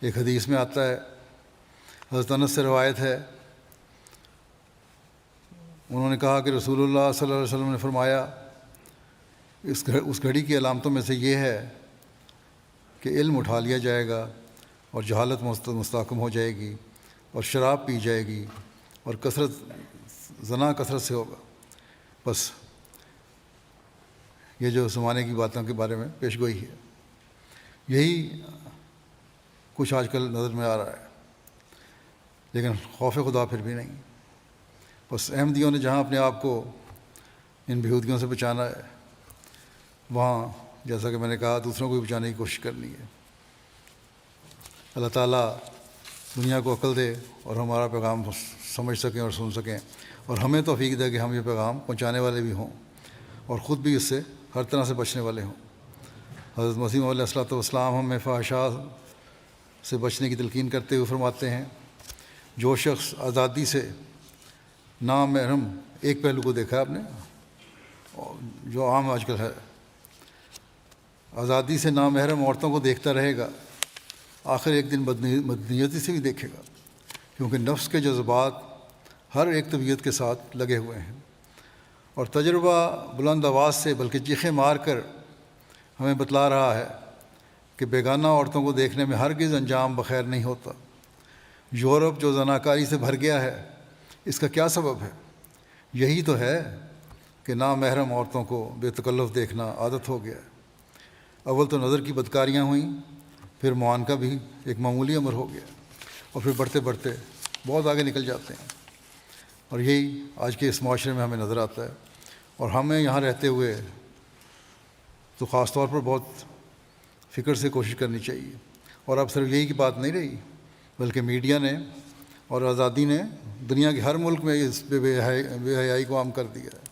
ایک حدیث میں آتا ہے، حضرت انس سے روایت ہے، انہوں نے کہا کہ رسول اللہ صلی اللہ علیہ وسلم نے فرمایا اس گھڑی کی علامتوں میں سے یہ ہے کہ علم اٹھا لیا جائے گا اور جہالت مستحکم ہو جائے گی اور شراب پی جائے گی اور زنا کثرت سے ہوگا۔ بس یہ جو زمانے کی باتوں کے بارے میں پیش گوئی ہے، یہی کچھ آج کل نظر میں آ رہا ہے، لیکن خوف خدا پھر بھی نہیں۔ بس احمدیوں نے جہاں اپنے آپ کو ان بےہودگیوں سے بچانا ہے، وہاں جیسا کہ میں نے کہا دوسروں کو بھی بچانے کی کوشش کرنی ہے۔ اللہ تعالیٰ دنیا کو عقل دے اور ہمارا پیغام سمجھ سکیں اور سن سکیں، اور ہمیں توفیق دے کہ ہم یہ پیغام پہنچانے والے بھی ہوں اور خود بھی اس سے ہر طرح سے بچنے والے ہوں۔ حضرت مسیح علیہ الصلوۃ والسلام ہمیں فحشاء سے بچنے کی تلقین کرتے ہوئے فرماتے ہیں، جو شخص آزادی سے نامحرم، ایک پہلو کو دیکھا ہے آپ نے جو عام آج کل ہے، آزادی سے نامحرم عورتوں کو دیکھتا رہے گا، آخر ایک دن بدنیتی سے بھی دیکھے گا، کیونکہ نفس کے جذبات ہر ایک طبیعت کے ساتھ لگے ہوئے ہیں، اور تجربہ بلند آواز سے بلکہ چیخیں مار کر ہمیں بتلا رہا ہے کہ بیگانہ عورتوں کو دیکھنے میں ہرگز انجام بخیر نہیں ہوتا۔ یورپ جو زناکاری سے بھر گیا ہے، اس کا کیا سبب ہے؟ یہی تو ہے کہ نامحرم عورتوں کو بے تکلف دیکھنا عادت ہو گیا ہے۔ اول تو نظر کی بدکاریاں ہوئیں، پھر معانقہ بھی ایک معمولی امر ہو گیا، اور پھر بڑھتے بڑھتے بہت آگے نکل جاتے ہیں، اور یہی آج کے اس معاشرے میں ہمیں نظر آتا ہے۔ اور ہمیں یہاں رہتے ہوئے تو خاص طور پر بہت فکر سے کوشش کرنی چاہیے، اور اب صرف یہی کی بات نہیں رہی، بلکہ میڈیا نے اور آزادی نے دنیا کے ہر ملک میں اس بے حیائی کو عام کر دیا ہے۔